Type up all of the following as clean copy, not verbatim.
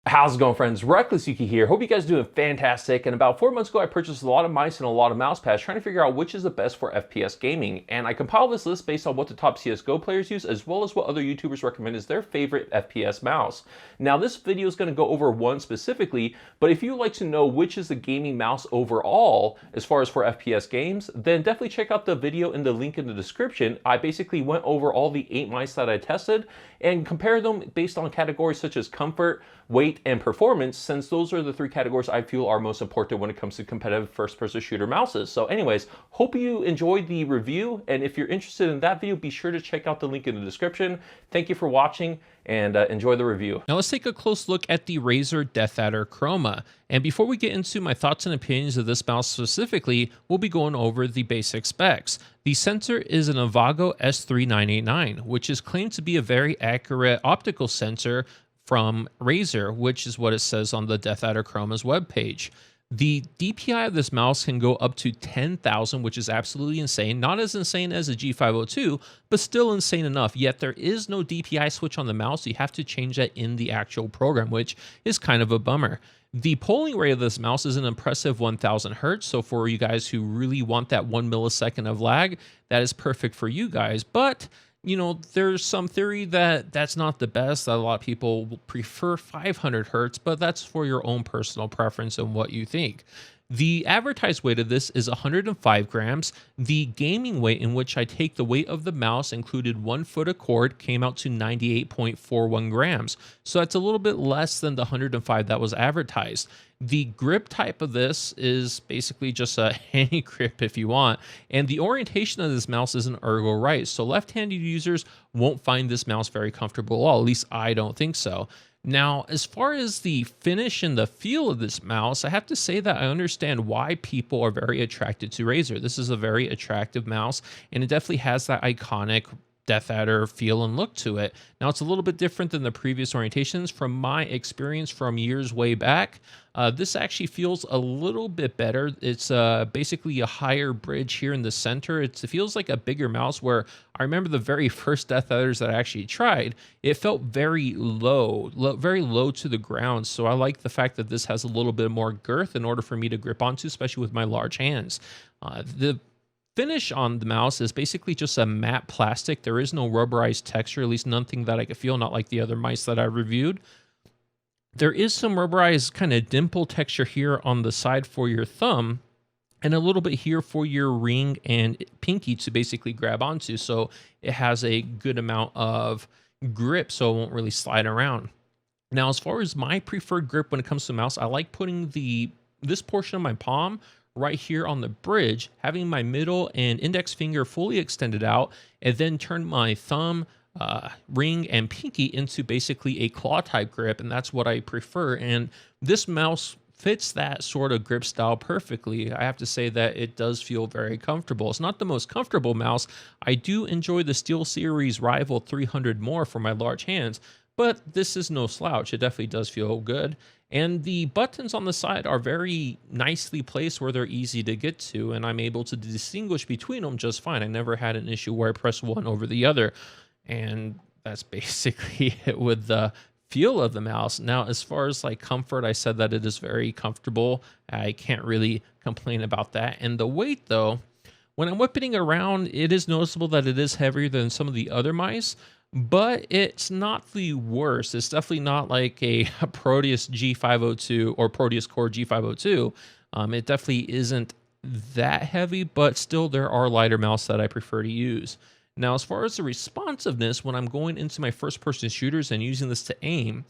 How's it going, friends? Reckless Yuki here. Hope you guys are doing fantastic. And about 4 months ago, I purchased a lot of mice and a lot of mouse pads, trying to figure out which is the best for FPS gaming. And I compiled this list based on what the top CSGO players use, as well as what other YouTubers recommend as their favorite FPS mouse. Now, this video is going to go over one specifically, but if you'd like to know which is the gaming mouse overall, as far as for FPS games, then definitely check out the video in the link in the description. I basically went over all the 8 mice that I tested and compared them based on categories such as comfort, weight, and performance, since those are the 3 categories I feel are most important when it comes to competitive first-person shooter mouses. So anyways, hope you enjoyed the review, and if you're interested in that video, be sure to check out the link in the description. Thank you for watching, and enjoy the review. Now let's take a close look at the Razer DeathAdder Chroma. And before we get into my thoughts and opinions of this mouse specifically, we'll be going over the basic specs. The sensor is an Avago S3989, which is claimed to be a very accurate optical sensor from Razer, which is what it says on the DeathAdder Chroma's webpage. The DPI of this mouse can go up to 10,000, which is absolutely insane. Not as insane as a G502, but still insane enough. Yet there is no DPI switch on the mouse. You have to change that in the actual program, which is kind of a bummer. The polling rate of this mouse is an impressive 1000 hertz. So for you guys who really want that 1 millisecond of lag, that is perfect for you guys. But you know, there's some theory that that's not the best, that a lot of people prefer 500 hertz, but that's for your own personal preference and what you think. The advertised weight of this is 105 grams. The gaming weight, in which I take the weight of the mouse, included 1 foot of cord, came out to 98.41 grams. So that's a little bit less than the 105 that was advertised. The grip type of this is basically just a handy grip if you want. And the orientation of this mouse is an ergo right. So left-handed users won't find this mouse very comfortable at all. At least I don't think so. Now, as far as the finish and the feel of this mouse, I have to say that I understand why people are very attracted to Razer. This is a very attractive mouse, and it definitely has that iconic DeathAdder feel and look to it. Now, it's a little bit different than the previous orientations. From my experience from years way back, this actually feels a little bit better. It's basically a higher bridge here in the center. It feels like a bigger mouse, where I remember the very first DeathAdders that I actually tried, it felt very low, very low to the ground. So I like the fact that this has a little bit more girth in order for me to grip onto, especially with my large hands. The finish on the mouse is basically just a matte plastic. There is no rubberized texture, at least nothing that I could feel, not like the other mice that I reviewed. There is some rubberized kind of dimple texture here on the side for your thumb, and a little bit here for your ring and pinky to basically grab onto. So it has a good amount of grip, so it won't really slide around. Now, as far as my preferred grip when it comes to mouse, I like putting this portion of my palm right here on the bridge, having my middle and index finger fully extended out, and then turn my thumb, ring, and pinky into basically a claw type grip, and that's what I prefer. And this mouse fits that sort of grip style perfectly. I have to say that it does feel very comfortable. It's not the most comfortable mouse. I do enjoy the SteelSeries Rival 300 more for my large hands, but this is no slouch. It definitely does feel good. And the buttons on the side are very nicely placed where they're easy to get to, and I'm able to distinguish between them just fine. I never had an issue where I press one over the other, and that's basically it with the feel of the mouse. Now, as far as like comfort, I said that it is very comfortable. I can't really complain about that. And the weight, though, when I'm whipping it around, it is noticeable that it is heavier than some of the other mice, but it's not the worst. It's definitely not like a Proteus G502 or Proteus Core G502. It definitely isn't that heavy, but still there are lighter mouse that I prefer to use. Now, as far as the responsiveness, when I'm going into my first-person shooters and using this to aim,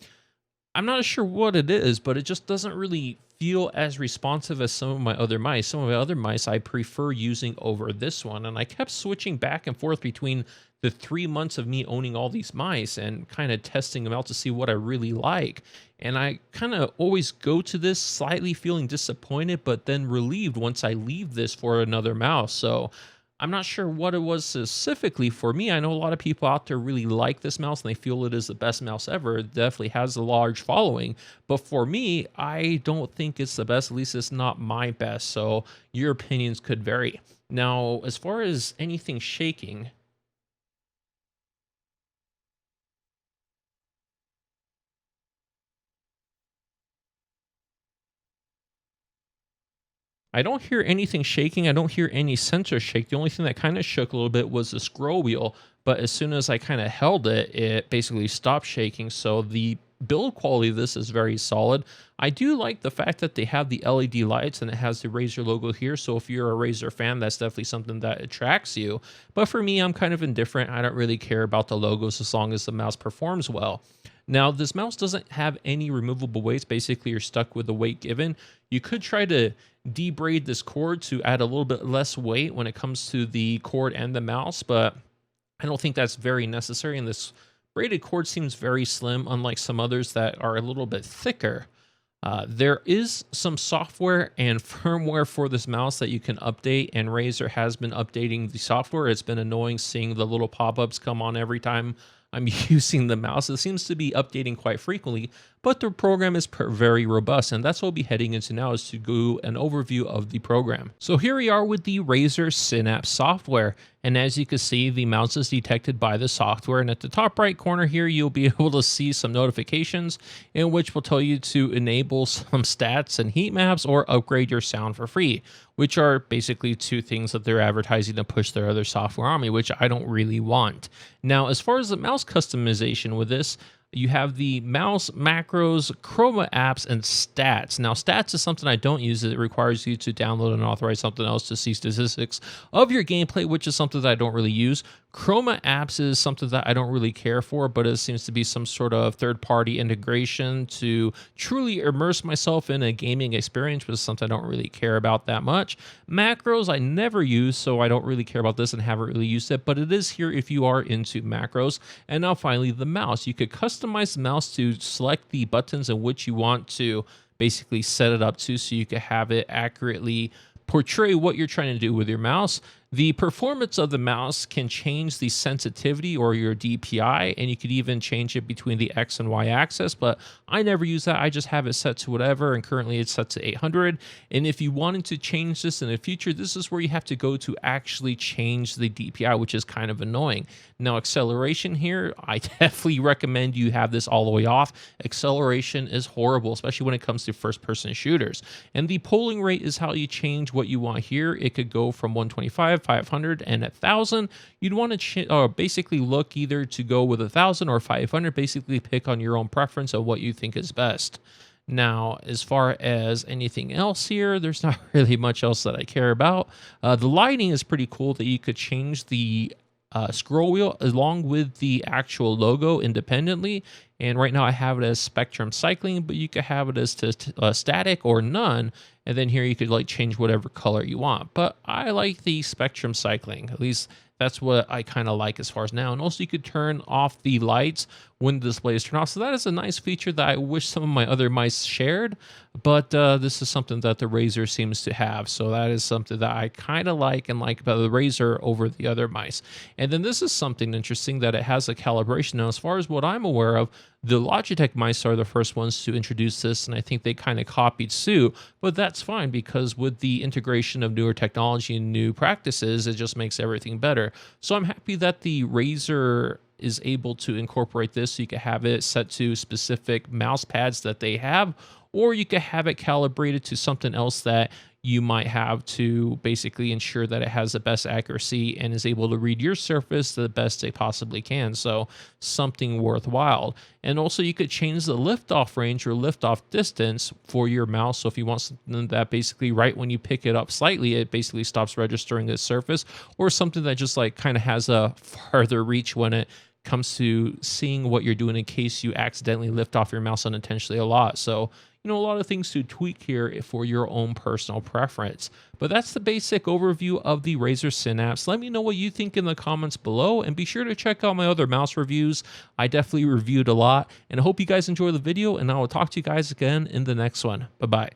I'm not sure what it is, but it just doesn't really feel as responsive as some of my other mice. Some of my other mice I prefer using over this one, and I kept switching back and forth between the 3 months of me owning all these mice and kind of testing them out to see what I really like. And I kind of always go to this slightly feeling disappointed, but then relieved once I leave this for another mouse. So I'm not sure what it was specifically for me. I know a lot of people out there really like this mouse and they feel it is the best mouse ever. It definitely has a large following. But for me, I don't think it's the best. At least it's not my best. So your opinions could vary. Now, as far as anything shaking, I don't hear anything shaking. I don't hear any sensor shake. The only thing that kind of shook a little bit was the scroll wheel, but as soon as I kind of held it, it basically stopped shaking. So the build quality of this is very solid. I do like the fact that they have the LED lights and it has the Razer logo here. So if you're a Razer fan, that's definitely something that attracts you. But for me, I'm kind of indifferent. I don't really care about the logos as long as the mouse performs well. Now, this mouse doesn't have any removable weights. Basically, you're stuck with the weight given. You could try to debraid this cord to add a little bit less weight when it comes to the cord and the mouse, but I don't think that's very necessary. And this braided cord seems very slim, unlike some others that are a little bit thicker. There is some software and firmware for this mouse that you can update, and Razer has been updating the software. It's been annoying seeing the little pop-ups come on every time I'm using the mouse. It seems to be updating quite frequently, but the program is very robust, and that's what we'll be heading into now, is to do an overview of the program. So here we are with the Razer Synapse software, and as you can see, the mouse is detected by the software, and at the top right corner here, you'll be able to see some notifications in which will tell you to enable some stats and heat maps or upgrade your sound for free, which are basically two things that they're advertising to push their other software on me, which I don't really want. Now, as far as the mouse customization with this, you have the mouse, macros, chroma apps, and stats. Now, stats is something I don't use. It requires you to download and authorize something else to see statistics of your gameplay, which is something that I don't really use. Chroma apps is something that I don't really care for, but it seems to be some sort of third-party integration to truly immerse myself in a gaming experience, which is something I don't really care about that much. Macros I never use, so I don't really care about this and haven't really used it, but it is here if you are into macros. And now finally, the mouse. You could customize the mouse to select the buttons in which you want to basically set it up to, so you can have it accurately portray what you're trying to do with your mouse. The performance of the mouse can change the sensitivity or your DPI, and you could even change it between the X and Y axis, but I never use that. I just have it set to whatever, and currently it's set to 800. And if you wanted to change this in the future, this is where you have to go to actually change the DPI, which is kind of annoying. Now, acceleration here, I definitely recommend you have this all the way off. Acceleration is horrible, especially when it comes to first-person shooters. And the polling rate is how you change what you want here. It could go from 125, 500, and 1000. You'd want to basically look either to go with 1000 or 500. Basically pick on your own preference of what you think is best. Now, as far as anything else here, there's not really much else that I care about. The lighting is pretty cool that you could change the scroll wheel along with the actual logo independently. And right now I have it as spectrum cycling, but you could have it as static or none. And then here you could like change whatever color you want. But I like the spectrum cycling. At least that's what I kind of like as far as now. And also you could turn off the lights when the display is turned off. So that is a nice feature that I wish some of my other mice shared. But this is something that the Razer seems to have. So that is something that I kind of like and like about the Razer over the other mice. And then this is something interesting that it has a calibration. Now, as far as what I'm aware of, the Logitech mice are the first ones to introduce this, and I think they kind of copied suit, but that's fine because with the integration of newer technology and new practices, it just makes everything better. So I'm happy that the Razer is able to incorporate this, so you can have it set to specific mouse pads that they have, or you can have it calibrated to something else that you might have to basically ensure that it has the best accuracy and is able to read your surface the best they possibly can. So something worthwhile. And also you could change the liftoff range or liftoff distance for your mouse. So if you want something that basically right when you pick it up slightly, it basically stops registering the surface, or something that just like kind of has a farther reach when it comes to seeing what you're doing in case you accidentally lift off your mouse unintentionally a lot. So a lot of things to tweak here for your own personal preference. But that's the basic overview of the Razer Synapse. Let me know what you think in the comments below, and be sure to check out my other mouse reviews. I definitely reviewed a lot, and I hope you guys enjoy the video, and I will talk to you guys again in the next one. Bye-bye.